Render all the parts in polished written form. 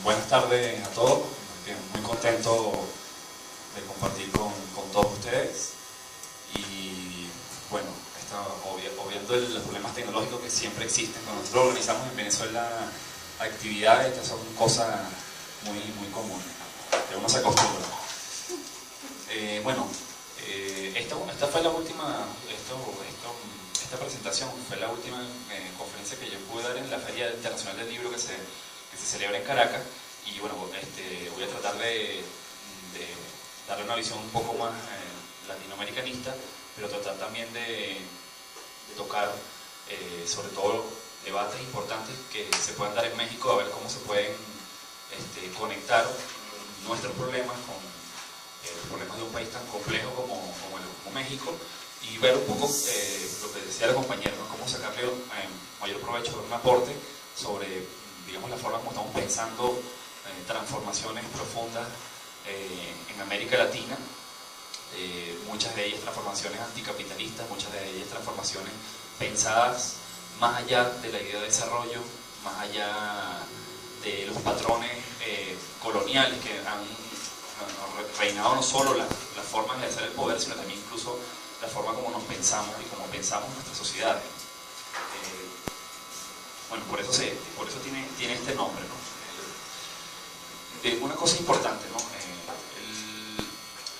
Buenas tardes a todos, muy contento de compartir con todos ustedes y bueno, obviando los problemas tecnológicos que siempre existen. Cuando nosotros organizamos en Venezuela actividades, estas son cosas muy comunes, que uno se acostumbra. Esta fue la última, esta presentación fue la última conferencia que yo pude dar en la Feria Internacional del Libro que se celebra en Caracas, y bueno, voy a tratar de darle una visión un poco más latinoamericanista, pero tratar también de tocar sobre todo debates importantes que se puedan dar en México, a ver cómo se pueden conectar nuestros problemas con los problemas de un país tan complejo como México, y ver un poco lo que decía la compañera, ¿no? Cómo sacarle mayor provecho, un aporte sobre, digamos, la forma como estamos pensando transformaciones profundas en América Latina, muchas de ellas transformaciones anticapitalistas, muchas de ellas transformaciones pensadas más allá de la idea de desarrollo, más allá de los patrones coloniales que han reinado no solo la forma de ejercer el poder, sino también incluso la forma como nos pensamos y como pensamos nuestras sociedades. Bueno, por eso tiene este nombre, ¿no? Una cosa importante, ¿no?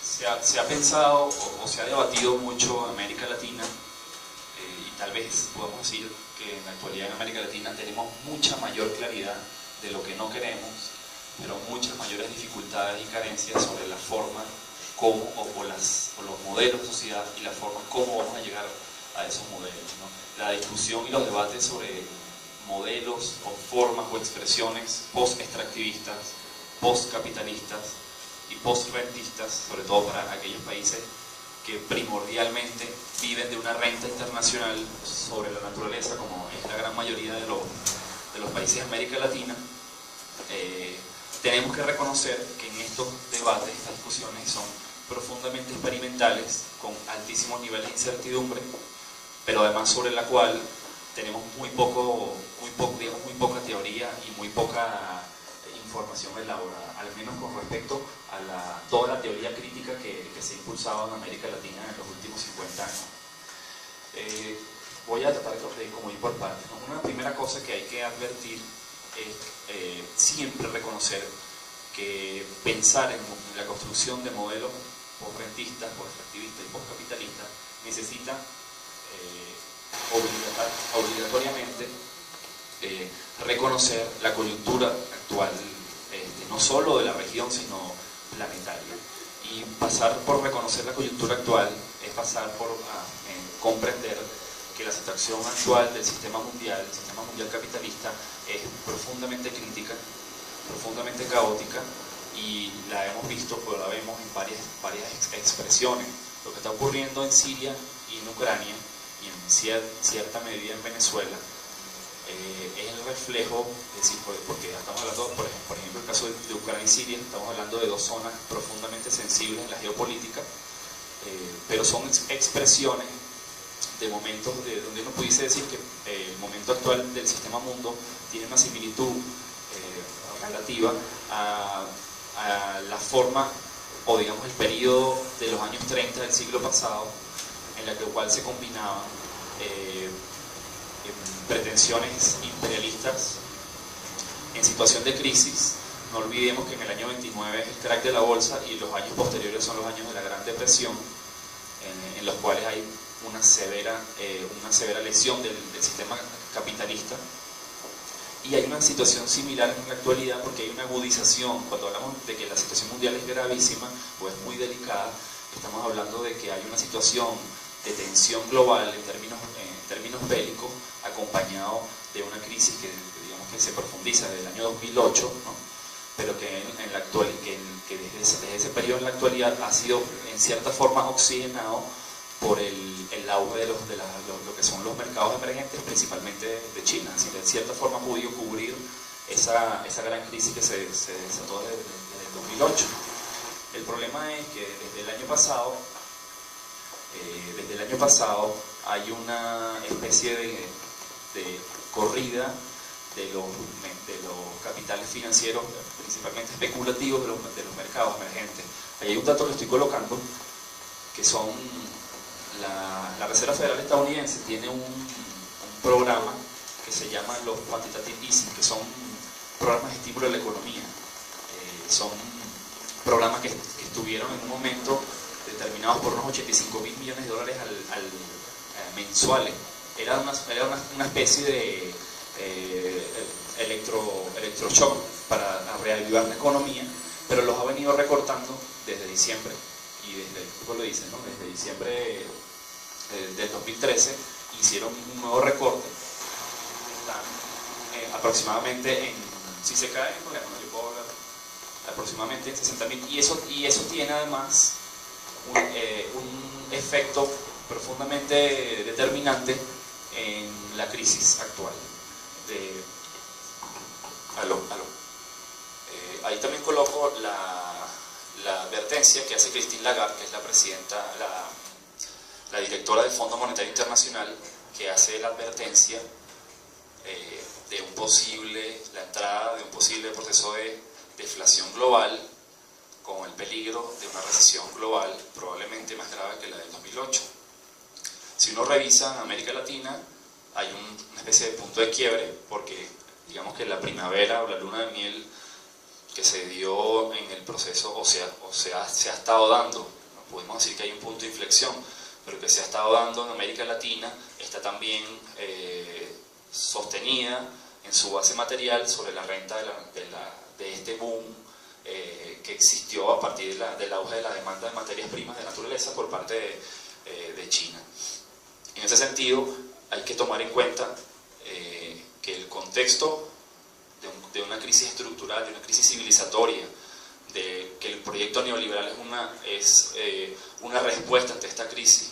Se ha pensado o se ha debatido mucho en América Latina, y tal vez podemos decir que en la actualidad en América Latina tenemos mucha mayor claridad de lo que no queremos, pero muchas mayores dificultades y carencias sobre la forma como, o los modelos de sociedad y la forma como vamos a llegar a esos modelos, ¿no? La discusión y los debates sobre modelos o formas o expresiones post-extractivistas, post-capitalistas y post-rentistas, sobre todo para aquellos países que primordialmente viven de una renta internacional sobre la naturaleza, como es la gran mayoría de los países de América Latina. Tenemos que reconocer que en estos debates, estas discusiones son profundamente experimentales, con altísimos niveles de incertidumbre, pero además sobre la cual tenemos muy poca teoría y muy poca información elaborada, al menos con respecto a toda la teoría crítica que se ha impulsado en América Latina en los últimos 50 años. Voy a tratar de como ir por partes, ¿no? Una primera cosa que hay que advertir es siempre reconocer que pensar en la construcción de modelos post-rentistas, post-extractivistas y post-capitalistas necesita obligatoriamente reconocer la coyuntura actual, no solo de la región, sino planetaria. Y pasar por reconocer la coyuntura actual es pasar por comprender que la situación actual del sistema mundial, el sistema mundial capitalista, es profundamente crítica, profundamente caótica, y la hemos visto, pues la vemos en varias expresiones. Lo que está ocurriendo en Siria y en Ucrania, y en cierta medida en Venezuela, es el reflejo, es decir, porque estamos hablando, por ejemplo, el caso de Ucrania y Siria, estamos hablando de dos zonas profundamente sensibles en la geopolítica, pero son expresiones de momentos donde uno pudiese decir que el momento actual del sistema mundo tiene una similitud relativa a la forma, o digamos el periodo de los años 30 del siglo pasado, en la cual se combinaban pretensiones imperialistas en situación de crisis. No olvidemos que en el año 29 es el crack de la bolsa, y los años posteriores son los años de la Gran Depresión, en los cuales hay una severa lesión del sistema capitalista. Y hay una situación similar en la actualidad, porque hay una agudización. Cuando hablamos de que la situación mundial es gravísima o es muy delicada, estamos hablando de que hay una situación de tensión global en términos bélicos, acompañado de una crisis que digamos que se profundiza desde el año 2008, ¿no? Pero que desde ese periodo en la actualidad ha sido en cierta forma oxigenado por el auge de lo que son los mercados emergentes, principalmente de China. Así que de cierta forma ha podido cubrir esa gran crisis que se desató desde el 2008. El problema es que desde el año pasado hay una especie de corrida de los capitales financieros, principalmente especulativos de los mercados emergentes. Ahí hay un dato que estoy colocando, que son la Reserva Federal estadounidense tiene un programa que se llama los quantitative easing, que son programas de estímulo de la economía. Son programas que estuvieron en un momento determinados por unos 85.000 millones de dólares mensuales. Era una especie de electroshock para reavivar la economía, pero los ha venido recortando desde diciembre, y desde, ¿cómo lo dicen, no? Desde diciembre del 2013 hicieron un nuevo recorte. Están aproximadamente si se cae, bueno, yo puedo hablar, aproximadamente en 60.000, y eso tiene además un efecto profundamente determinante en la crisis actual. Ahí también coloco la advertencia que hace Christine Lagarde, que es la presidenta, la directora del Fondo Monetario Internacional, que hace la advertencia de la entrada de un posible proceso de deflación global, con el peligro de una recesión global probablemente más grave que la del 2008. Si uno revisa en América Latina, hay una especie de punto de quiebre, porque digamos que la primavera o la luna de miel que se dio en el proceso, se ha estado dando, no podemos decir que hay un punto de inflexión, pero que se ha estado dando en América Latina, está también sostenida en su base material sobre la renta de este boom que existió a partir del auge de la demanda de materias primas de naturaleza por parte de China. En ese sentido, hay que tomar en cuenta que el contexto de una crisis estructural, de una crisis civilizatoria, de que el proyecto neoliberal es una respuesta ante esta crisis,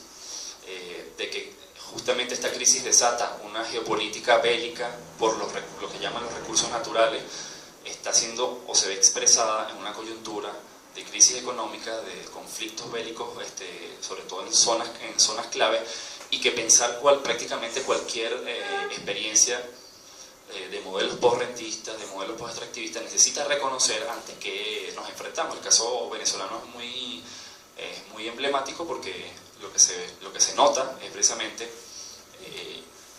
de que justamente esta crisis desata una geopolítica bélica por lo que llaman los recursos naturales, está siendo o se ve expresada en una coyuntura de crisis económica, de conflictos bélicos, sobre todo en zonas clave, y que pensar prácticamente cualquier experiencia de modelos post-rentistas, de modelos post-extractivistas, necesita reconocer ante qué nos enfrentamos. El caso venezolano es muy emblemático, porque lo que se nota es precisamente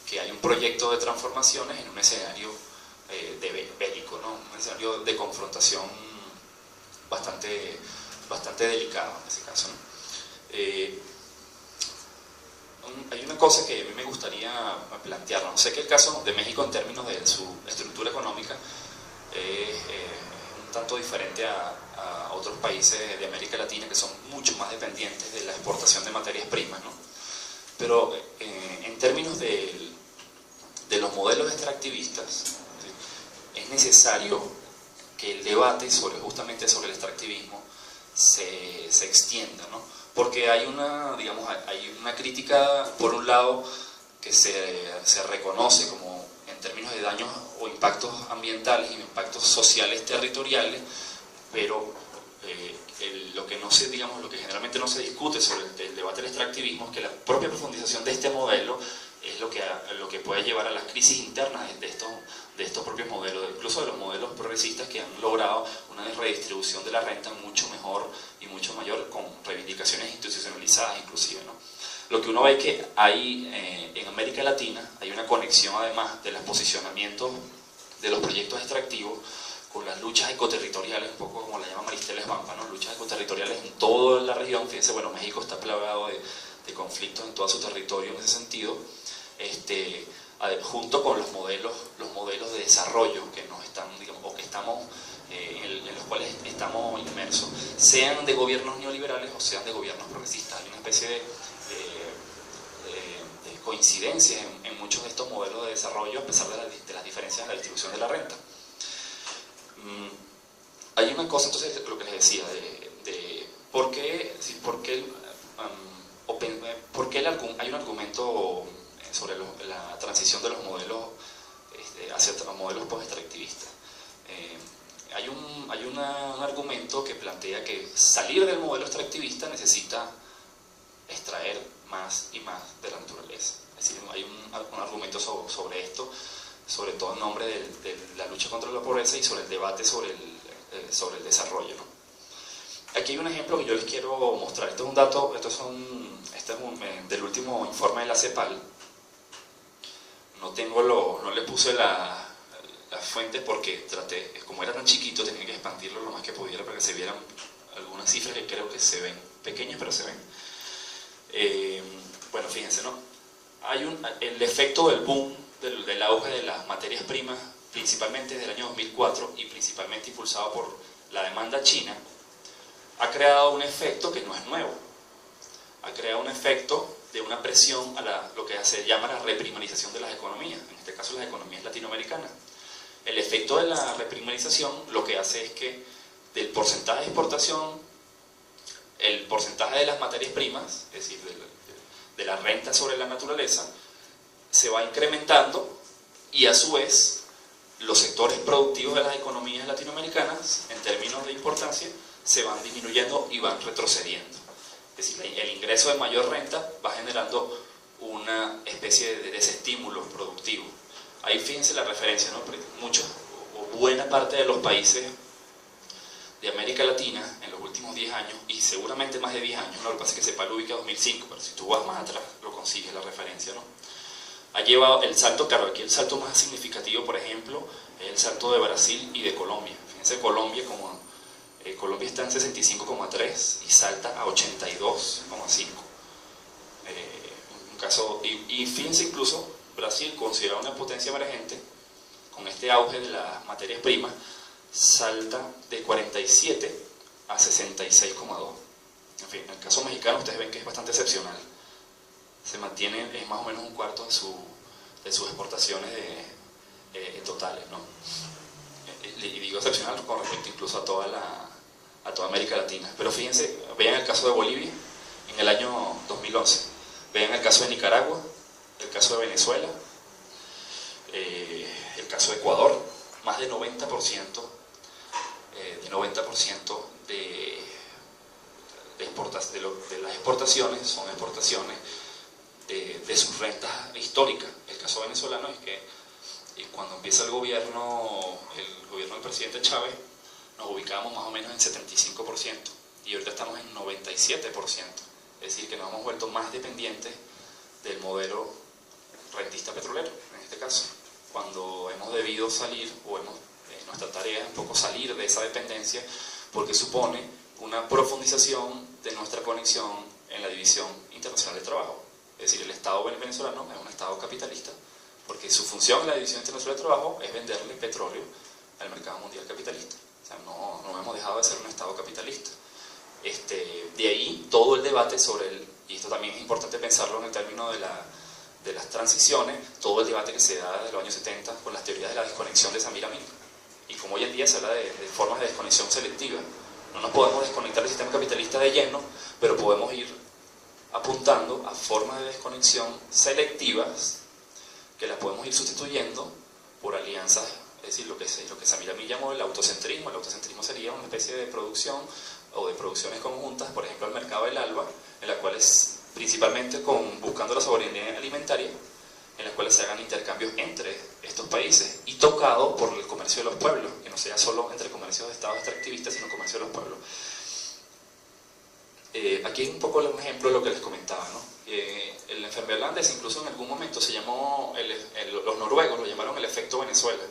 que hay un proyecto de transformaciones en un escenario bélico, ¿no? Un escenario de confrontación bastante delicado en ese caso, ¿no? Hay una cosa que a mí me gustaría plantear, ¿no? Sé que el caso de México en términos de su estructura económica es un tanto diferente a otros países de América Latina que son mucho más dependientes de la exportación de materias primas, ¿no? Pero en términos de los modelos extractivistas, ¿sí?, es necesario que el debate justamente sobre el extractivismo se extienda, ¿no? Porque hay una crítica, por un lado, que se reconoce como en términos de daños o impactos ambientales y impactos sociales territoriales, pero lo que generalmente no se discute sobre el debate del extractivismo es que la propia profundización de este modelo es lo que puede llevar a las crisis internas de estos propios modelos, incluso de los modelos progresistas que han logrado una redistribución de la renta mucho mejor y mucho mayor, con reivindicaciones institucionalizadas inclusive, ¿no? Lo que uno ve es que hay en América Latina hay una conexión, además de los posicionamientos de los proyectos extractivos, con las luchas ecoterritoriales, un poco como la llama Maristela Esbampa, ¿no? Luchas ecoterritoriales en toda la región. Fíjense, bueno, México está plagado de conflictos en todo su territorio en ese sentido, junto con los modelos de desarrollo que nos están, o que estamos, en los cuales estamos inmersos, sean de gobiernos neoliberales o sean de gobiernos progresistas. Hay una especie de coincidencia en muchos de estos modelos de desarrollo, a pesar de las diferencias en la distribución de la renta. Hay una cosa, entonces, lo que les decía, de por qué hay un argumento sobre la transición de los modelos hacia modelos post-extractivistas. Hay un argumento que plantea que salir del modelo extractivista necesita extraer más y más de la naturaleza. Es decir, hay un argumento sobre esto sobre todo en nombre de la lucha contra la pobreza y sobre el debate sobre el desarrollo, ¿no? Aquí hay un ejemplo que yo les quiero mostrar. Este es un dato, del último informe de la CEPAL. No le puse la fuente porque como era tan chiquito, tenía que expandirlo lo más que pudiera para que se vieran algunas cifras que creo que se ven, pequeñas pero se ven. Bueno, fíjense, ¿no? El efecto del boom, del auge de las materias primas, principalmente desde el año 2004 y principalmente impulsado por la demanda china, ha creado un efecto que no es nuevo. Ha creado un efecto de una presión a lo que se llama la reprimarización de las economías, en este caso las economías latinoamericanas. El efecto de la reprimarización lo que hace es que del porcentaje de exportación, el porcentaje de las materias primas, es decir, de la renta sobre la naturaleza, se va incrementando y a su vez los sectores productivos de las economías latinoamericanas, en términos de importancia, se van disminuyendo y van retrocediendo. Es decir, el ingreso de mayor renta va generando una especie de desestímulo productivo. Ahí fíjense la referencia, ¿no? Buena parte de los países de América Latina en los últimos 10 años, y seguramente más de 10 años, ¿no? Lo que pasa es que CEPAL ubica 2005, pero si tú vas más atrás lo consigues la referencia, ¿no? Ha llevado el salto, claro, aquí el salto más significativo, por ejemplo, es el salto de Brasil y de Colombia. Fíjense Colombia Colombia está en 65,3 y salta a 82,5. Un caso, y fíjense incluso, Brasil, considerado una potencia emergente, con este auge de las materias primas, salta de 47 a 66,2. En fin, en el caso mexicano ustedes ven que es bastante excepcional. Se mantiene más o menos un cuarto de sus exportaciones totales, ¿no? Y digo excepcional con respecto incluso a toda América Latina. Pero fíjense, vean el caso de Bolivia en el año 2011, vean el caso de Nicaragua, el caso de Venezuela, el caso de Ecuador, más de 90% de las exportaciones son exportaciones de sus rentas históricas. El caso venezolano es que cuando empieza el gobierno del presidente Chávez, nos ubicamos más o menos en 75% y ahorita estamos en 97%. Es decir, que nos hemos vuelto más dependientes del modelo rentista petrolero, en este caso, cuando hemos debido salir, nuestra tarea es un poco salir de esa dependencia, porque supone una profundización de nuestra conexión en la División Internacional del Trabajo. Es decir, el Estado venezolano es un Estado capitalista, porque su función en la División Internacional del Trabajo es venderle petróleo al mercado mundial capitalista. O sea, no hemos dejado de ser un Estado capitalista. De ahí todo el debate y esto también es importante pensarlo en el término de las transiciones, todo el debate que se da desde los años 70 con las teorías de la desconexión de Samir Amin. Y como hoy en día se habla de formas de desconexión selectiva. No nos podemos desconectar del sistema capitalista de lleno, pero podemos ir apuntando a formas de desconexión selectivas que las podemos ir sustituyendo por alianzas. Es decir, lo que Samir Amin llamó el autocentrismo. El autocentrismo sería una especie de producción o de producciones conjuntas, por ejemplo el mercado del ALBA, en las cuales, principalmente buscando la soberanía alimentaria, en las cuales se hagan intercambios entre estos países y tocado por el comercio de los pueblos, que no sea solo entre comercios de estados extractivistas, sino comercio de los pueblos. Aquí es un poco un ejemplo de lo que les comentaba, ¿no? El enfermedad holandesa incluso en algún momento se llamó, los noruegos lo llamaron el efecto Venezuela,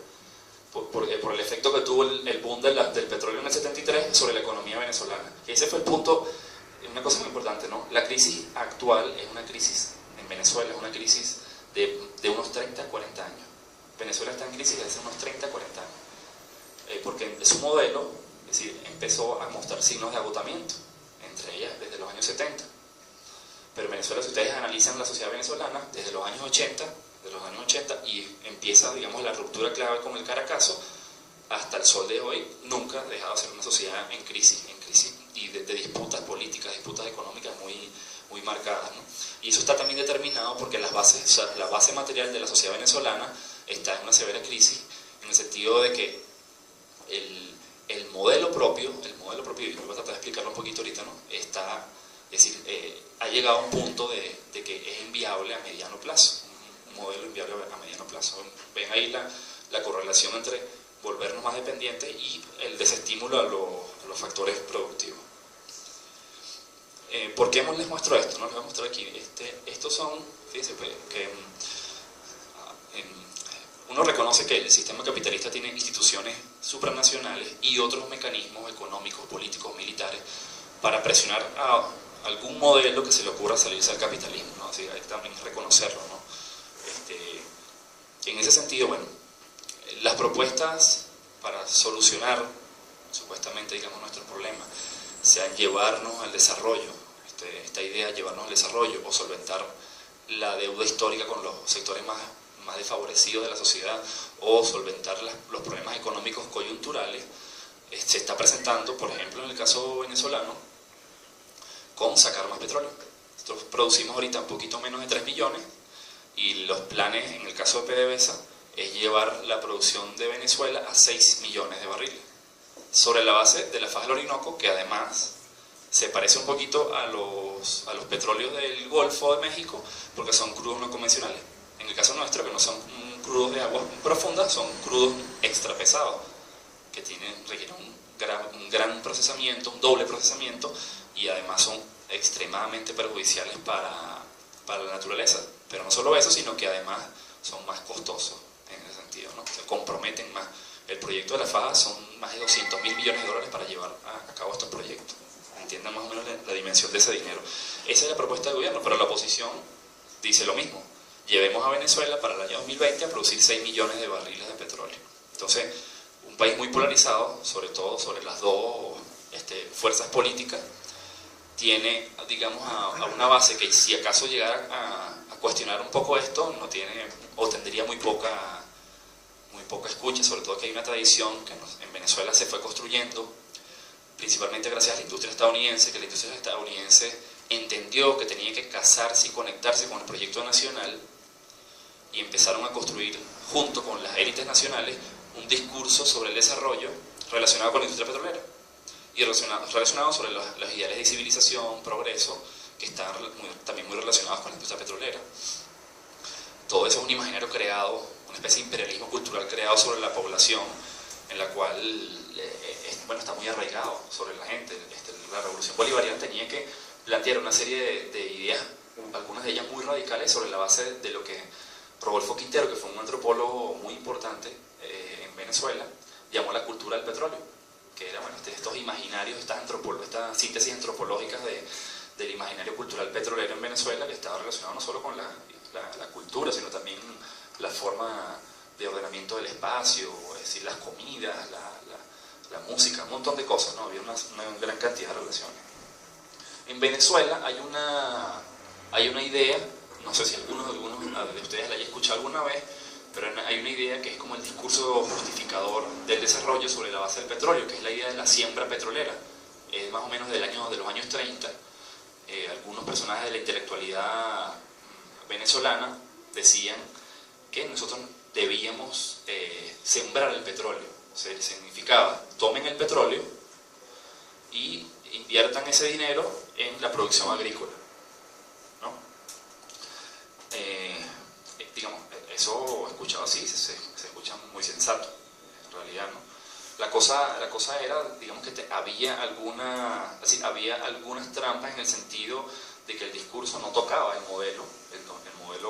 por el efecto que tuvo el boom del petróleo en el 73 sobre la economía venezolana. Y ese fue el punto, una cosa muy importante, ¿no? La crisis actual es una crisis, en Venezuela es una crisis de unos 30 a 40 años. Venezuela está en crisis desde hace unos 30 a 40 años. Porque su modelo, es decir, empezó a mostrar signos de agotamiento, entre ellas desde los años 70. Pero en Venezuela, si ustedes analizan la sociedad venezolana, desde los años 80, y empieza, digamos, la ruptura clave con el Caracazo, hasta el sol de hoy, nunca ha dejado de ser una sociedad en crisis y de disputas políticas, disputas económicas muy marcadas, ¿no? Y eso está también determinado porque la base material de la sociedad venezolana está en una severa crisis, en el sentido de que el modelo propio, y voy a tratar de explicarlo un poquito ahorita, ¿no? Ha llegado a un punto de que es inviable a mediano plazo. modelo inviable a mediano plazo. Ven ahí la correlación entre volvernos más dependientes y el desestímulo a los factores productivos. ¿Por qué les muestro esto? ¿No? Les voy a mostrar aquí. Estos son, fíjense que uno reconoce que el sistema capitalista tiene instituciones supranacionales y otros mecanismos económicos, políticos, militares para presionar a algún modelo que se le ocurra salirse al capitalismo, ¿no? Así, hay que también reconocerlo, ¿no? En ese sentido, bueno, las propuestas para solucionar supuestamente, digamos, nuestros problemas sean llevarnos al desarrollo, esta idea de llevarnos al desarrollo o solventar la deuda histórica con los sectores más desfavorecidos de la sociedad o solventar los problemas económicos coyunturales, se está presentando, por ejemplo, en el caso venezolano, con sacar más petróleo. Nosotros producimos ahorita un poquito menos de 3 millones y los planes, en el caso de PDVSA, es llevar la producción de Venezuela a 6 millones de barriles, sobre la base de la faja del Orinoco, que además se parece un poquito a los petróleos del Golfo de México, porque son crudos no convencionales. En el caso nuestro, que no son crudos de aguas profundas, son crudos extra pesados, que requieren un gran procesamiento, un doble procesamiento, y además son extremadamente perjudiciales para la naturaleza. Pero no solo eso, sino que además son más costosos en ese sentido, ¿no? Se comprometen más. El proyecto de la faja son más de 200.000 millones de dólares para llevar a cabo estos proyectos. Entiendan más o menos la dimensión de ese dinero. Esa es la propuesta del gobierno, pero la oposición dice lo mismo. Llevemos a Venezuela para el año 2020 a producir 6 millones de barriles de petróleo. Entonces, un país muy polarizado, sobre todo sobre las dos fuerzas políticas, tiene, digamos, a una base que si acaso llegara a cuestionar un poco esto, no tiene, o tendría muy poca escucha, sobre todo que hay una tradición que en Venezuela se fue construyendo, principalmente gracias a la industria estadounidense, que la industria estadounidense entendió que tenía que casarse y conectarse con el proyecto nacional y empezaron a construir, junto con las élites nacionales, un discurso sobre el desarrollo relacionado con la industria petrolera y relacionado sobre los ideales de civilización, progreso, que están también muy relacionados con la industria petrolera. Todo eso es un imaginario creado, una especie de imperialismo cultural creado sobre la población, en la cual bueno, está muy arraigado sobre la gente. La revolución bolivariana tenía que plantear una serie de ideas, algunas de ellas muy radicales, sobre la base de lo que Rodolfo Quintero, que fue un antropólogo muy importante en Venezuela, llamó la cultura del petróleo, que era, bueno, estos imaginarios, estas síntesis antropológicas del imaginario cultural petrolero en Venezuela, que estaba relacionado no solo con la cultura, sino también la forma de ordenamiento del espacio, es decir, las comidas, la música, un montón de cosas, ¿no? Había una gran cantidad de relaciones. En Venezuela hay una idea, no sé si algunos de ustedes la hayan escuchado alguna vez, pero hay una idea que es como el discurso justificador del desarrollo sobre la base del petróleo, que es la idea de la siembra petrolera. Es más o menos de los años 30. Algunos personajes de la intelectualidad venezolana decían que nosotros debíamos sembrar el petróleo. O sea, significaba, tomen el petróleo y inviertan ese dinero en la producción agrícola, ¿no? Digamos, eso escuchado así, se escucha muy sensato, en realidad, ¿no? La cosa era, digamos, que había algunas trampas en el sentido de que el discurso no tocaba el modelo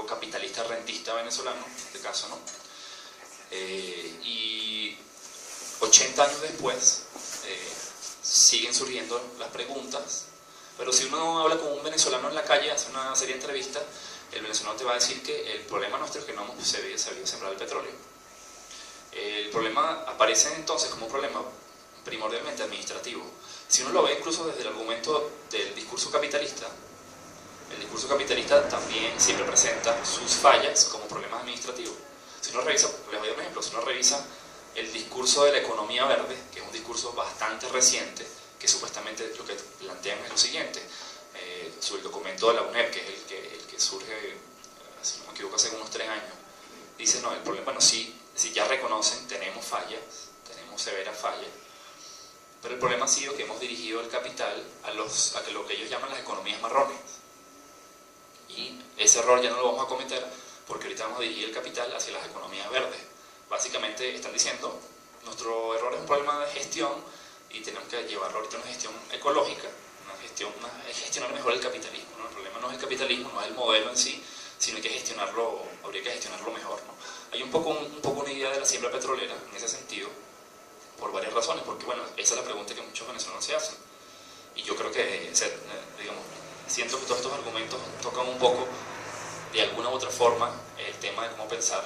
capitalista rentista venezolano, en este caso, ¿no? Y 80 años después siguen surgiendo las preguntas, pero si uno habla con un venezolano en la calle, hace una serie de entrevistas, el venezolano te va a decir que el problema nuestro es que no hemos sabido sembrar el petróleo. El problema aparece entonces como un problema primordialmente administrativo. Si uno lo ve incluso desde el argumento del discurso capitalista, el discurso capitalista también siempre presenta sus fallas como problemas administrativos. Si uno revisa, les voy a dar un ejemplo, si uno revisa el discurso de la economía verde, que es un discurso bastante reciente, que supuestamente lo que plantean es lo siguiente, sobre el documento de la UNED, que es el que surge, si no me equivoco, hace unos 3 años, dice, no, el problema, bueno, sí ya reconocen, tenemos fallas, tenemos severas fallas, pero el problema ha sido que hemos dirigido el capital a lo que ellos llaman las economías marrones, y ese error ya no lo vamos a cometer porque ahorita vamos a dirigir el capital hacia las economías verdes. Básicamente están diciendo, nuestro error es un problema de gestión y tenemos que llevarlo ahorita a una gestión ecológica, gestionar mejor el capitalismo, ¿no? El problema no es el capitalismo, no es el modelo en sí, sino que habría que gestionarlo mejor, ¿no? Hay un poco una idea de la siembra petrolera en ese sentido, por varias razones, porque bueno, esa es la pregunta que muchos venezolanos se hacen. Y yo creo que, digamos, siento que todos estos argumentos tocan un poco, de alguna u otra forma, el tema de cómo pensar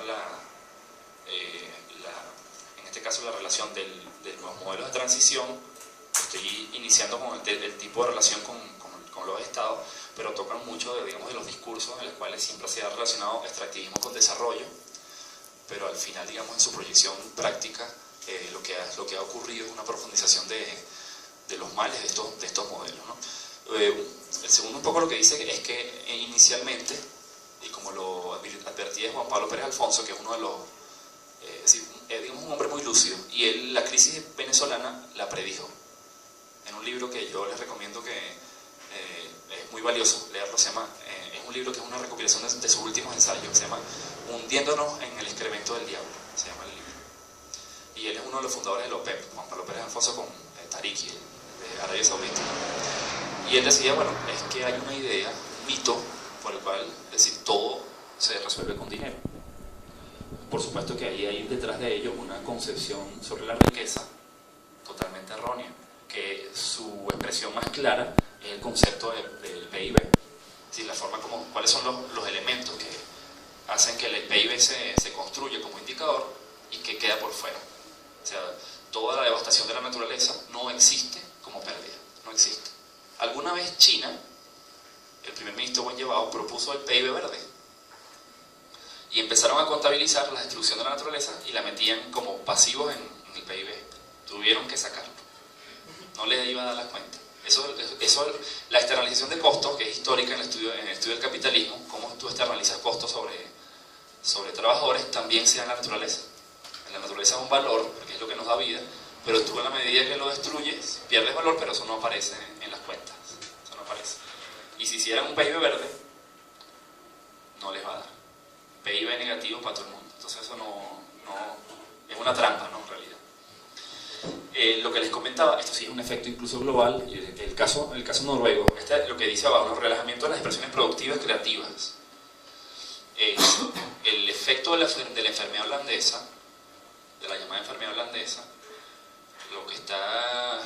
en este caso la relación de los modelos de transición. Estoy iniciando con el tipo de relación con los estados, pero tocan mucho digamos, de los discursos en los cuales siempre se ha relacionado extractivismo con desarrollo, pero al final, digamos, en su proyección práctica, lo que ha ocurrido es una profundización de los males de estos modelos, ¿no? El segundo un poco lo que dice es que inicialmente, y como lo advertía Juan Pablo Pérez Alfonso, que es uno de los, digamos, un hombre muy lúcido, y él la crisis venezolana la predijo. En un libro que yo les recomiendo que es muy valioso leerlo, es un libro que es una recopilación de sus últimos ensayos, se llama Hundiéndonos en el excremento del diablo, se llama el libro. Y él es uno de los fundadores de la OPEP, Juan Pablo Pérez Alfonso, con Tariki, de Arabia Saudita. Y él decía, bueno, es que hay una idea, un mito, por el cual, es decir, todo se resuelve con dinero. Por supuesto que ahí hay detrás de ello una concepción sobre la riqueza totalmente errónea, que su expresión más clara es el concepto del PIB. Es decir, la forma cuáles son los elementos que hacen que el PIB se construya como indicador y que queda por fuera. O sea, toda la devastación de la naturaleza no existe como pérdida, no existe. Alguna vez China, el primer ministro Wen Jiabao, propuso el PIB verde y empezaron a contabilizar la destrucción de la naturaleza y la metían como pasivos en el PIB. Tuvieron que sacarlo, no les iba a dar las cuentas. La externalización de costos, que es histórica en el estudio del capitalismo, cómo tú externalizas costos sobre trabajadores, también se da en la naturaleza. En la naturaleza es un valor, porque es lo que nos da vida, pero tú en la medida que lo destruyes, pierdes valor, pero eso no aparece en las cuentas. Eso no aparece. Y si hicieran un PIB verde, no les va a dar. PIB negativo para todo el mundo. Entonces eso no es una trampa, ¿no? En realidad. Lo que les comentaba, esto sí es un efecto incluso global, el caso noruego, lo que dice abajo, el relajamiento de las expresiones productivas creativas. El efecto de la enfermedad holandesa, de la llamada enfermedad holandesa, lo que está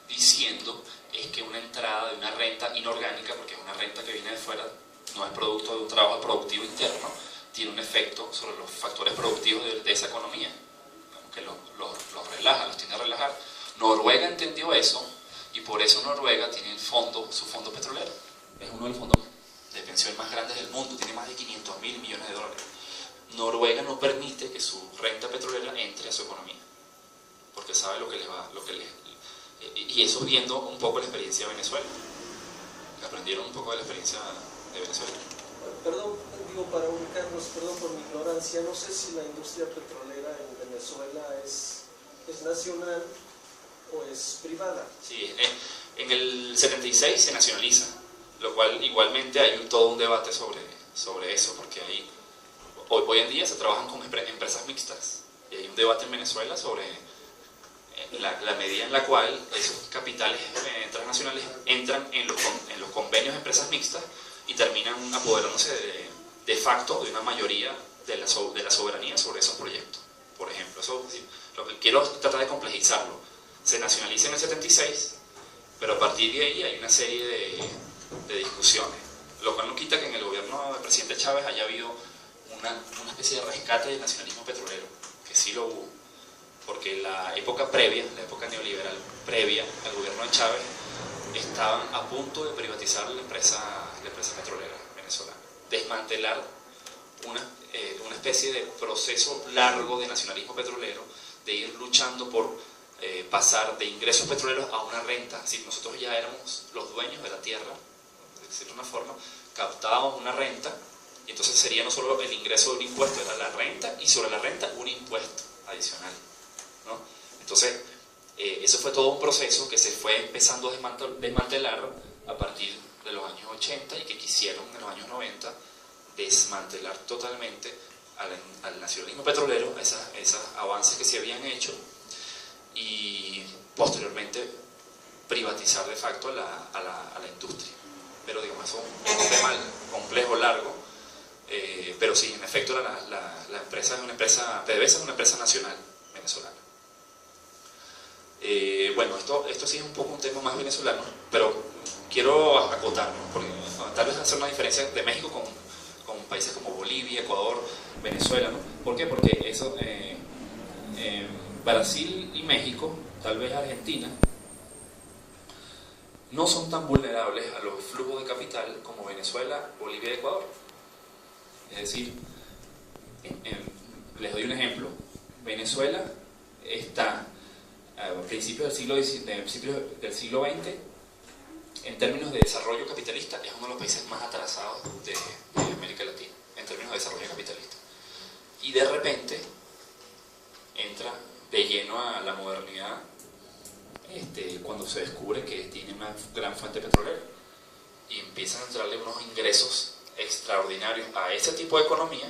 diciendo es que una entrada de una renta inorgánica, porque es una renta que viene de fuera, no es producto de un trabajo productivo interno, tiene un efecto sobre los factores productivos de esa economía, que los relaja, los tiene a relajar. Noruega entendió eso y por eso Noruega tiene su fondo petrolero. Es uno de los fondos de pensión más grandes del mundo, tiene más de 500.000 millones de dólares. Noruega no permite que su renta petrolera entre a su economía, porque sabe y eso viendo un poco la experiencia de Venezuela, que aprendieron un poco de la experiencia de Venezuela. Perdón, para ubicarnos, perdón por mi ignorancia, no sé si la industria petrolera en Venezuela es nacional o es privada. Sí, en el 76 se nacionaliza, lo cual igualmente hay todo un debate sobre eso, porque hoy en día se trabajan con empresas mixtas, y hay un debate en Venezuela sobre la medida en la cual esos capitales transnacionales entran en los convenios de empresas mixtas y terminan apoderándose de facto de una mayoría de la soberanía sobre esos proyectos. Por ejemplo, lo que quiero tratar de complejizarlo. Se nacionaliza en el 76, pero a partir de ahí hay una serie de discusiones, lo cual no quita que en el gobierno del presidente Chávez haya habido una especie de rescate del nacionalismo petrolero, que sí lo hubo, porque la época neoliberal previa al gobierno de Chávez, estaban a punto de privatizar la empresa petrolera venezolana, desmantelar una especie de proceso largo de nacionalismo petrolero, de ir luchando por pasar de ingresos petroleros a una renta. Es decir, nosotros ya éramos los dueños de la tierra, de decirlo de una forma, captábamos una renta, y entonces sería no solo el ingreso de un impuesto, era la renta, y sobre la renta un impuesto adicional, ¿no? Entonces, eso fue todo un proceso que se fue empezando a desmantelar a partir de los años 80 y que quisieron en los años 90 desmantelar totalmente al nacionalismo petrolero, esos avances que se habían hecho, y posteriormente privatizar de facto a la industria. Pero digamos, eso es un tema complejo, largo, pero sí, en efecto la empresa es una empresa, PDVSA es una empresa nacional venezolana. Bueno, esto sí es un poco un tema más venezolano, pero quiero acotarlo, porque tal vez hacer una diferencia de México con países como Bolivia, Ecuador, Venezuela, ¿no? ¿Por qué? Porque eso, Brasil y México, tal vez Argentina, no son tan vulnerables a los flujos de capital como Venezuela, Bolivia y Ecuador. Es decir, les doy un ejemplo. Venezuela está a principios del siglo XX, en términos de desarrollo capitalista, es uno de los países más atrasados de América Latina, en términos de desarrollo capitalista. Y de repente entra de lleno a la modernidad cuando se descubre que tiene una gran fuente petrolera y empiezan a entrarle unos ingresos extraordinarios a ese tipo de economía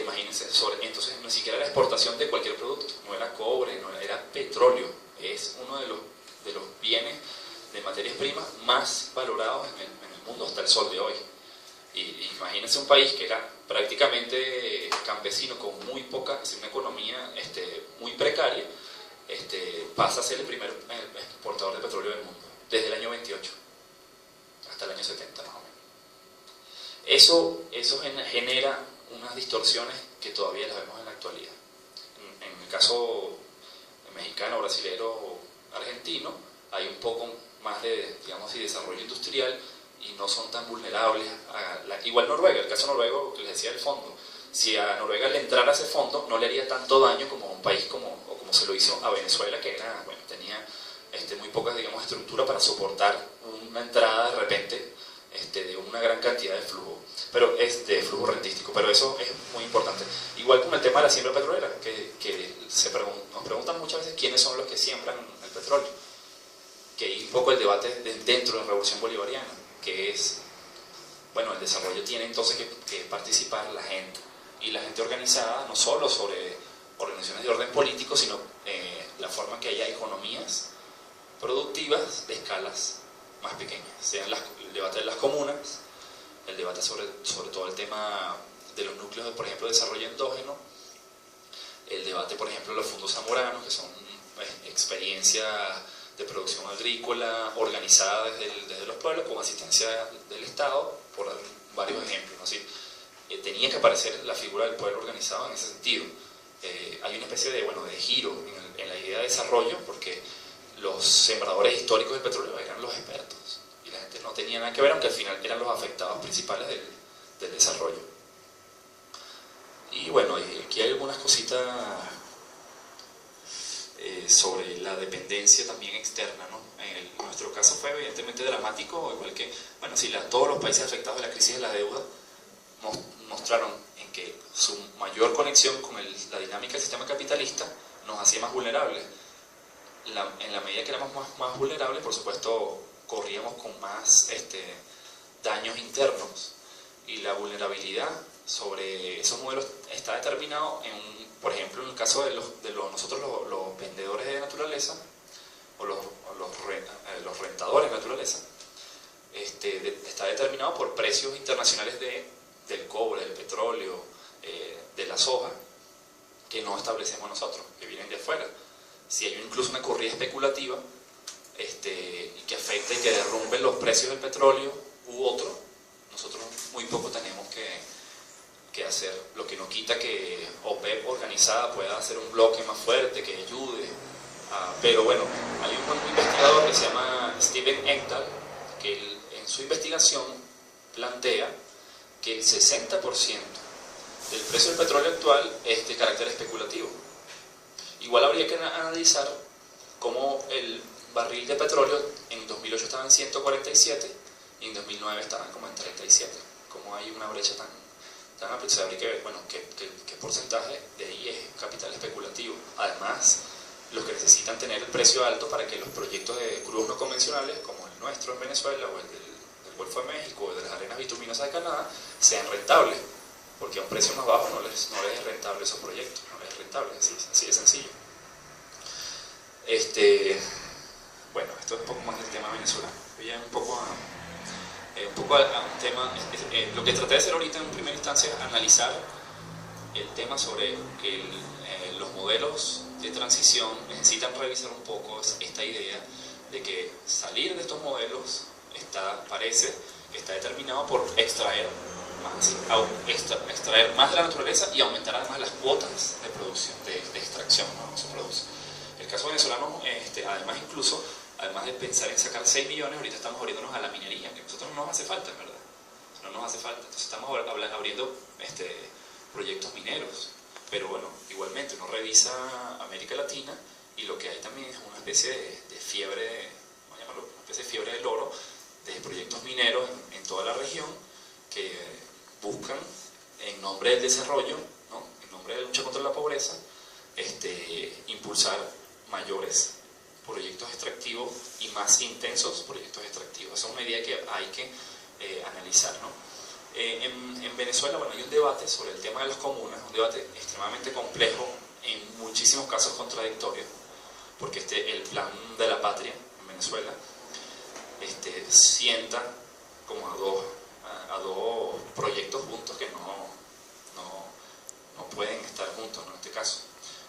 imagínense, entonces ni siquiera la exportación de cualquier producto, no era cobre, no era petróleo, es uno de los bienes de materias primas más valorados en el mundo hasta el sol de hoy. Y imagínense un país que era prácticamente campesino, con muy poca, una economía muy precaria, pasa a ser el primer exportador de petróleo del mundo, desde el año 28 hasta el año 70 más o menos. Eso genera unas distorsiones que todavía las vemos en la actualidad. En el caso mexicano, brasilero o argentino, hay un poco más de, digamos así, desarrollo industrial y no son tan vulnerables igual Noruega, el caso noruego que les decía el fondo, si a Noruega le entrara ese fondo no le haría tanto daño como a un país como se lo hizo a Venezuela, que tenía muy poca, digamos, estructura para soportar una entrada de repente de una gran cantidad de flujo, pero de flujo rentístico, pero eso es muy importante. Igual con el tema de la siembra petrolera, que nos preguntan muchas veces quiénes son los que siembran el petróleo, que hay un poco el debate dentro de la revolución bolivariana, que es, bueno, el desarrollo tiene entonces que participar la gente, y la gente organizada, no solo sobre organizaciones de orden político, sino la forma que haya economías productivas de escalas más pequeñas, sea el debate de las comunas, el debate sobre todo el tema de los núcleos, por ejemplo, de desarrollo endógeno, el debate, por ejemplo, de los fondos zamoranos, que son experiencias de producción agrícola organizada desde los pueblos con asistencia del Estado, por dar varios ejemplos, ¿no? Así, tenía que aparecer la figura del pueblo organizado en ese sentido. Hay una especie de giro en la idea de desarrollo, porque los sembradores históricos del petróleo eran los expertos y la gente no tenía nada que ver, aunque al final eran los afectados principales del desarrollo. Y bueno, aquí hay algunas cositas sobre la dependencia también externa, ¿no? En nuestro caso fue evidentemente dramático, igual que, todos los países afectados de la crisis de la deuda mostraron en que su mayor conexión con la dinámica del sistema capitalista nos hacía más vulnerables. En la medida que éramos más vulnerables, por supuesto, corríamos con más daños internos, y la vulnerabilidad sobre esos modelos está determinado por ejemplo, en el caso de nosotros los vendedores de naturaleza o los rentadores de naturaleza, está determinado por precios internacionales del cobre, del petróleo, de la soja, que no establecemos nosotros, que vienen de afuera. Si hay incluso una corrida especulativa que afecta y que derrumbe los precios del petróleo u otro, nosotros muy poco tenemos que hacer, lo que no quita que OPEP organizada pueda hacer un bloque más fuerte que ayude. Pero bueno, hay un investigador que se llama Steven Ekdahl, que en su investigación plantea que el 60% del precio del petróleo actual es de carácter especulativo. Igual habría que analizar cómo el barril de petróleo en 2008 estaba en 147 y en 2009 estaban como en 37. Como hay una brecha tan amplia, habría que ver qué porcentaje de ahí es capital especulativo. Además, los que necesitan tener el precio alto para que los proyectos de crudos no convencionales, como el nuestro en Venezuela o el del Golfo de México o de las arenas bituminosas de Canadá sean rentables, porque a un precio más bajo no les es rentable esos proyectos, no les es rentable, así de sencillo. Bueno, esto es un poco más del tema venezolano. Voy a un poco a un tema. Lo que traté de hacer ahorita en primera instancia es analizar el tema sobre que los modelos de transición necesitan revisar un poco esta idea de que salir de estos modelos parece que está determinado por extraer más de la naturaleza y aumentar además las cuotas de producción, de extracción, ¿no? Que se produce. El caso venezolano, además de pensar en sacar 6 millones, ahorita estamos abriéndonos a la minería, que a nosotros no nos hace falta, en verdad. No nos hace falta. Entonces estamos abriendo proyectos mineros. Pero bueno, igualmente uno revisa América Latina y lo que hay también es una especie de fiebre, vamos a llamarlo, una especie de fiebre del oro, de proyectos mineros en toda la región que buscan, en nombre del desarrollo, ¿no? En nombre de la lucha contra la pobreza, impulsar mayores proyectos extractivos y más intensos proyectos extractivos. Esa es una idea que hay que analizar, ¿no? En Venezuela, bueno, hay un debate sobre el tema de las comunas, un debate extremadamente complejo, en muchísimos casos contradictorio, porque el plan de la patria en Venezuela sienta como a dos proyectos juntos que no pueden estar juntos, ¿no? En este caso.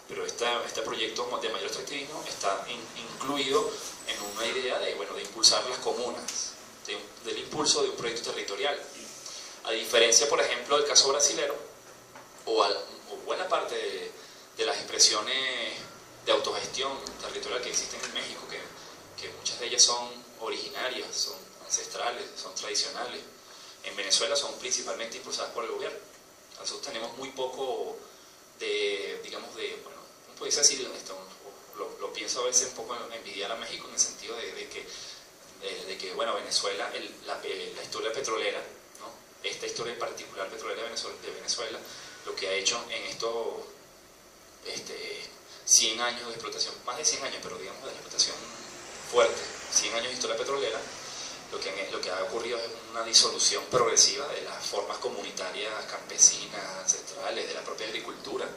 Pero este proyecto de mayor extractivismo está incluido en una idea de impulsar las comunas, del impulso de un proyecto territorial. A diferencia, por ejemplo, del caso brasilero, o buena parte de las expresiones de autogestión territorial que existen en México, que muchas de ellas son originarias, son ancestrales, son tradicionales, en Venezuela son principalmente impulsadas por el gobierno. Nosotros tenemos muy poco ¿cómo puede decir esto? Lo pienso a veces un poco envidiar a México en el sentido de que Venezuela, la historia petrolera, ¿no? Esta historia en particular petrolera de Venezuela, lo que ha hecho en estos 100 años de explotación, más de 100 años, pero digamos de explotación fuerte, 100 años de historia petrolera, lo que ha ocurrido es una disolución progresiva de las formas comunitarias, campesinas, ancestrales, de la propia agricultura.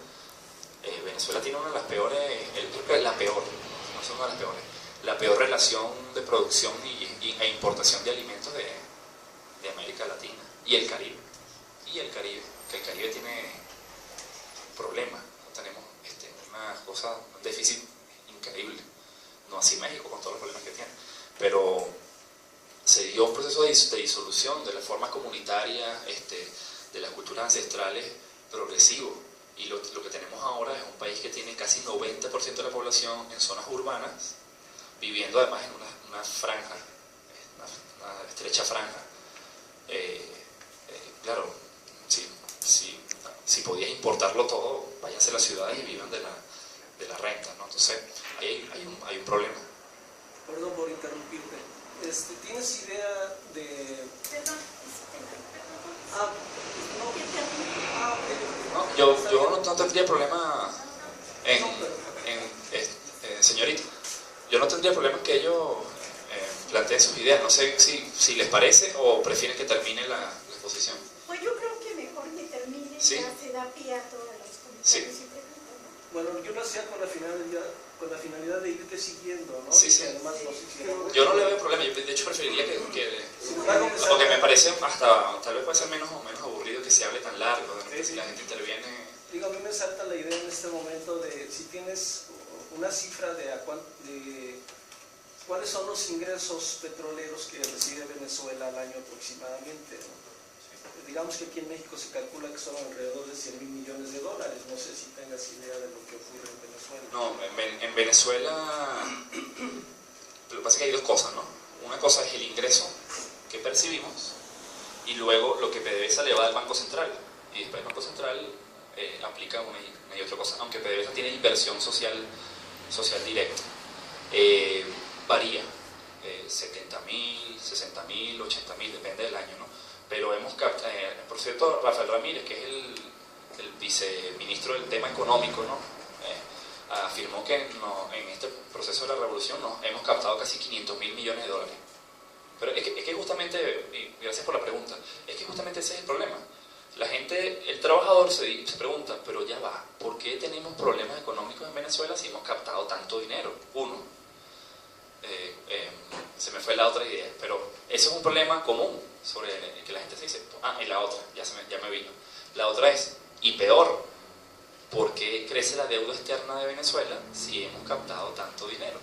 Venezuela tiene una de las peores, la peor relación de producción e importación de alimentos de América Latina y el Caribe. Que el Caribe tiene problemas, tenemos un déficit increíble, no así México con todos los problemas que tiene, pero se dio un proceso de disolución de las formas comunitarias, de las culturas ancestrales progresivo. Y lo que tenemos ahora es un país que tiene casi 90% de la población en zonas urbanas, viviendo además en una franja, una estrecha franja. Claro, si podías importarlo todo, váyanse a las ciudades y vivan de la renta, ¿no? Entonces, hay un problema. Perdón por interrumpirte. ¿Tienes idea de...? Perdón. Yo no tendría problema señorita, yo no tendría problema en que ellos planteen sus ideas. No sé si les parece o prefieren que termine la exposición. Pues yo creo que mejor que termine, ¿Sí? ya se da pie a todos los comentarios. Sí. Y preguntas, ¿no? Bueno, yo lo hacía con la finalidad de irte siguiendo, ¿no? Sí. Además, Yo no le veo problema, yo de hecho preferiría que porque me parece tal vez puede ser menos aburrido que se hable tan largo, ¿no? Que si la gente interviene. Digo, a mí me salta la idea en este momento de si tienes una cifra de cuáles son los ingresos petroleros que recibe Venezuela al año aproximadamente, ¿no? Digamos que aquí en México se calcula que son alrededor de $100,000 millones. No sé si tengas idea de lo que ocurre en Venezuela. No, en Venezuela lo que pasa es que hay dos cosas, ¿no? Una cosa es el ingreso que percibimos y luego lo que PDVSA le va al Banco Central. Y después el Banco Central aplica una y otra cosa, aunque PDVSA tiene inversión social directa. Varía, 70,000, 60,000, 80,000, depende del año, ¿no? Pero por cierto, Rafael Ramírez, que es el viceministro del tema económico, ¿no? Afirmó que en este proceso de la revolución hemos captado casi $500,000 millones. Pero es que justamente, y gracias por la pregunta, es que justamente ese es el problema. La gente, el trabajador se pregunta, pero ya va, ¿por qué tenemos problemas económicos en Venezuela si hemos captado tanto dinero? Uno, se me fue la otra idea, pero eso es un problema común sobre que la gente se dice, y la otra, ya me vino. La otra es, y peor, ¿por qué crece la deuda externa de Venezuela si hemos captado tanto dinero?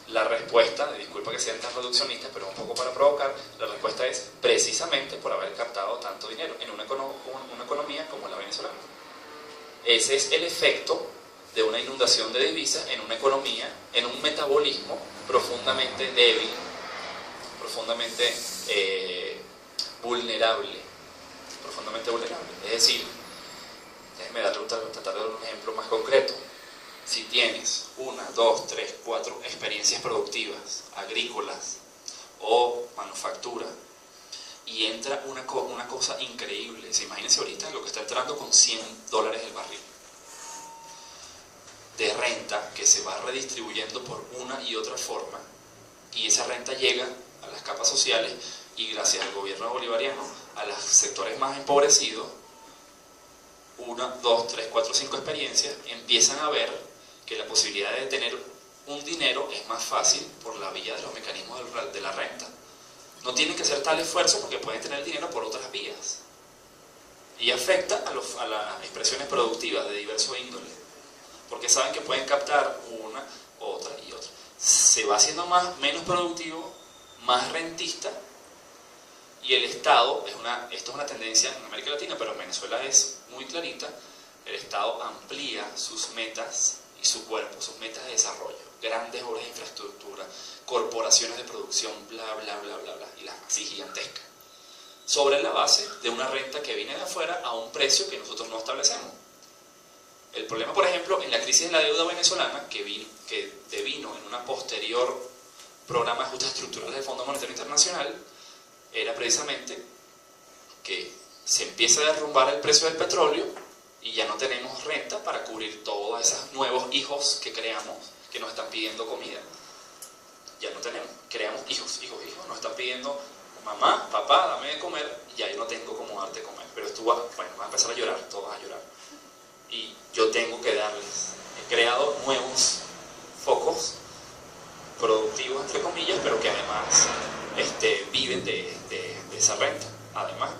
La respuesta, disculpa que sean tan reduccionistas, pero un poco para provocar, la respuesta es precisamente por haber captado tanto dinero en una economía como la venezolana. Ese es el efecto de una inundación de divisas en una economía, en un metabolismo profundamente débil, profundamente vulnerable. Es decir, déjeme tratar de dar un ejemplo más concreto. Si tienes 1, 2, 3, 4 experiencias productivas, agrícolas o manufactura, y entra una cosa increíble, imagínense ahorita lo que está entrando con $100 el barril, de renta que se va redistribuyendo por una y otra forma, y esa renta llega a las capas sociales y gracias al gobierno bolivariano a los sectores más empobrecidos. 1, 2, 3, 4, 5 experiencias empiezan a ver que la posibilidad de tener un dinero es más fácil por la vía de los mecanismos de la renta. No tienen que hacer tal esfuerzo porque pueden tener el dinero por otras vías. Y afecta a las expresiones productivas de diverso índole, porque saben que pueden captar una, otra y otra. Se va haciendo menos productivo, más rentista, y el Estado, esto es una tendencia en América Latina, pero en Venezuela es muy clarita, el Estado amplía sus metas y su cuerpo, sus metas de desarrollo, grandes obras de infraestructura, corporaciones de producción, bla, bla, bla, bla, bla, y las así gigantescas, sobre la base de una renta que viene de afuera a un precio que nosotros no establecemos. El problema, por ejemplo, en la crisis de la deuda venezolana, que devino en una posterior programa de ajustes estructurales del Fondo Monetario Internacional, era precisamente que se empieza a derrumbar el precio del petróleo y ya no tenemos renta para cubrir todos esos nuevos hijos que creamos que nos están pidiendo comida. Ya no tenemos, creamos hijos, nos están pidiendo mamá, papá, dame de comer, y ya yo no tengo cómo darte de comer. Pero tú vas a empezar a llorar, todos vas a llorar. Y yo tengo que darles. He creado nuevos focos productivos, entre comillas, pero que además viven de esa renta. Además,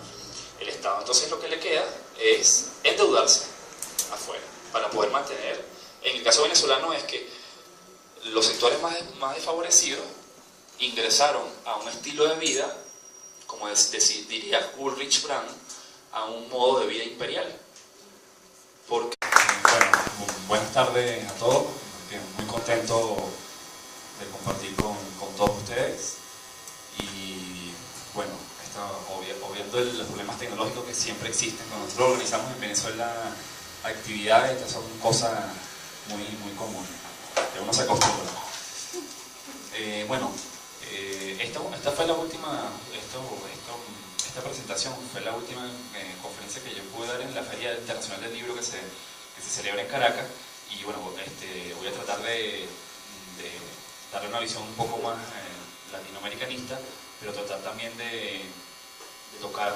el Estado entonces lo que le queda es endeudarse afuera para poder mantener. En el caso venezolano es que los sectores más desfavorecidos ingresaron a un estilo de vida, como diría Ulrich Brand, a un modo de vida imperial. Porque... Bueno, buenas tardes a todos, muy contento de compartir con todos ustedes y bueno, obviando los problemas tecnológicos que siempre existen. Cuando nosotros organizamos en Venezuela actividades, estas son cosas muy comunes, que uno se acostumbra. Esta fue la última, esta presentación fue la última conferencia que yo pude dar en la Feria Internacional del Libro que se celebra en Caracas, y bueno, voy a tratar de darle una visión un poco más latinoamericanista, pero tratar también de tocar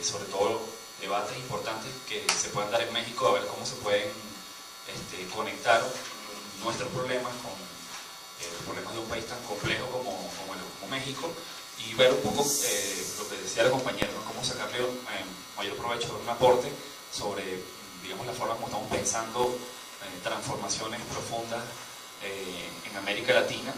sobre todo debates importantes que se puedan dar en México, a ver cómo se pueden conectar nuestros problemas con los problemas de un país tan complejo como México, y ver un poco lo que decía la compañera, ¿no? Cómo sacarle mayor provecho, un aporte sobre, digamos, la forma como estamos pensando transformaciones profundas en América Latina,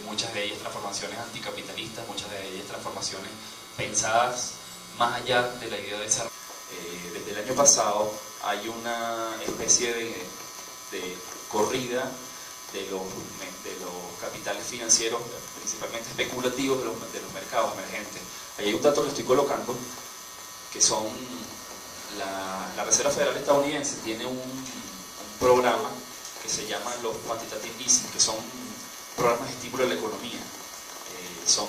muchas de ellas transformaciones anticapitalistas, muchas de ellas transformaciones pensadas más allá de la idea de desarrollo. Desde el año pasado hay una especie de corrida de los capitales financieros, principalmente especulativos, de los mercados emergentes. Ahí hay un dato que estoy colocando, que son la Reserva Federal estadounidense tiene un programa que se llama los quantitative easing, que son programas de estímulo de la economía. Son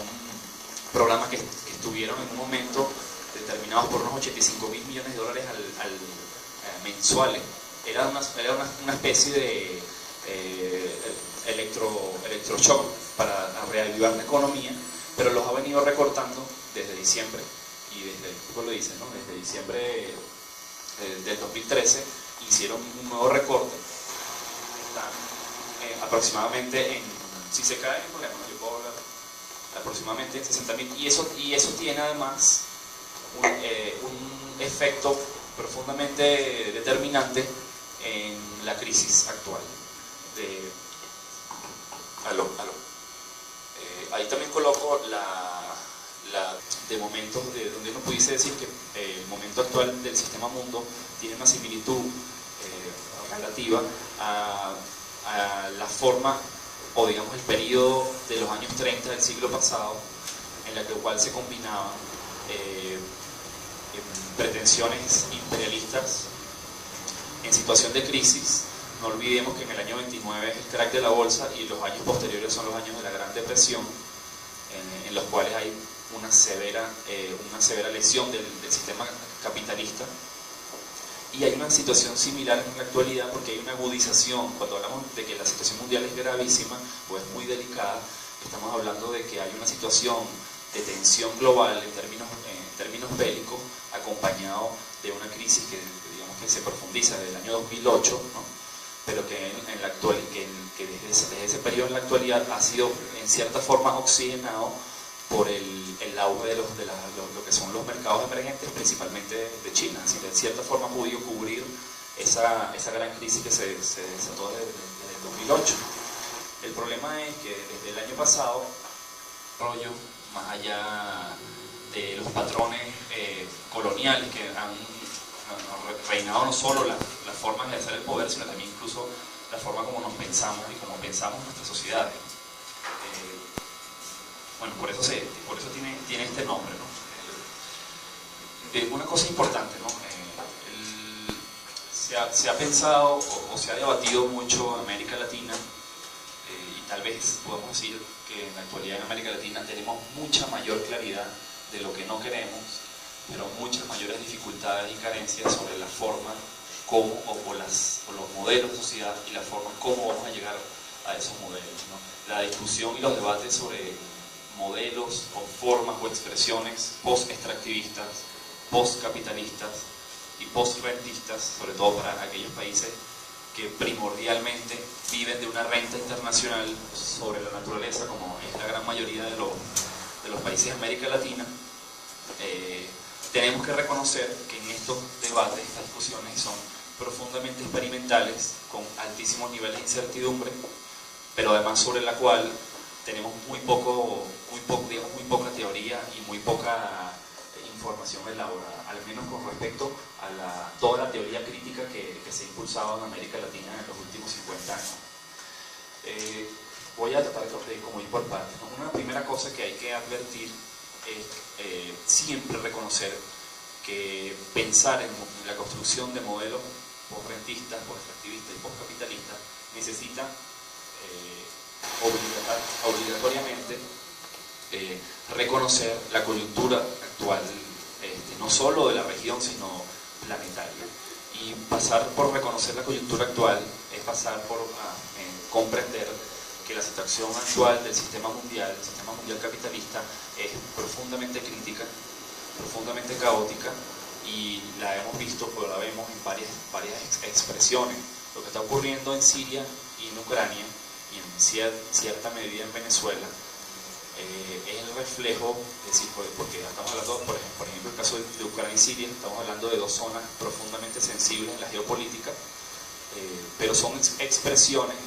programas que estuvieron en un momento determinados por unos $85.000 millones mensuales. Era una especie de electroshock para reavivar la economía, pero los ha venido recortando desde diciembre, y desde, ¿cómo lo dice, no? Desde diciembre del 2013 hicieron un nuevo recorte. Están aproximadamente en, si se cae el problema, yo puedo hablar, aproximadamente en 60.000, y eso tiene además un efecto profundamente determinante en la crisis actual. Ahí también coloco de momentos de donde uno pudiese decir que el momento actual del sistema mundo tiene una similitud relativa a la forma, o digamos el periodo de los años 30 del siglo pasado, en la cual se combinaban pretensiones imperialistas en situación de crisis. No olvidemos que en el año 29 es el crack de la bolsa, y los años posteriores son los años de la Gran Depresión, en los cuales hay una severa lesión del sistema capitalista. Y hay una situación similar en la actualidad, porque hay una agudización. Cuando hablamos de que la situación mundial es gravísima o es muy delicada, estamos hablando de que hay una situación de tensión global en términos bélicos, acompañado de una crisis que digamos que se profundiza desde el año 2008, ¿no? Pero que que desde ese periodo en la actualidad ha sido en cierta forma oxigenado por el auge de lo que son los mercados emergentes, principalmente de China. Así que de cierta forma ha podido cubrir esa gran crisis que se desató desde el 2008. El problema es que desde el año pasado, más allá de los patrones coloniales que han reinado no solo la forma de ejercer el poder, sino también incluso la forma como nos pensamos y como pensamos nuestras sociedades. Bueno, por eso tiene este nombre, ¿no? Una cosa importante, ¿no? Se ha pensado o se ha debatido mucho en América Latina, y tal vez podemos decir que en la actualidad en América Latina tenemos mucha mayor claridad de lo que no queremos, pero muchas mayores dificultades y carencias sobre la forma como, o los modelos de sociedad y la forma como vamos a llegar a esos modelos, ¿no? La discusión y los debates sobre modelos o formas o expresiones post-extractivistas, post-capitalistas y post-rentistas, sobre todo para aquellos países que primordialmente viven de una renta internacional sobre la naturaleza, como es la gran mayoría de los países de América Latina. Tenemos que reconocer que en estos debates, estas discusiones son profundamente experimentales, con altísimos niveles de incertidumbre, pero además sobre la cual tenemos muy poca teoría y muy poca información elaborada, al menos con respecto a toda la teoría crítica que se ha impulsado en América Latina en los últimos 50 años. Voy a tratar de como ir por partes, ¿no? Una primera cosa que hay que advertir es siempre reconocer que pensar en la construcción de modelos post-rentistas, post-extractivistas y post-capitalistas necesita obligatoriamente reconocer la coyuntura actual, no solo de la región, sino planetaria. Y pasar por reconocer la coyuntura actual es pasar por comprender que la situación actual del sistema mundial capitalista, es profundamente crítica, profundamente caótica, y la hemos visto, pues la vemos en varias expresiones. Lo que está ocurriendo en Siria y en Ucrania, y en cierta medida en Venezuela, es el reflejo, es decir, porque estamos hablando, por ejemplo, el caso de Ucrania y Siria, estamos hablando de dos zonas profundamente sensibles en la geopolítica, pero son expresiones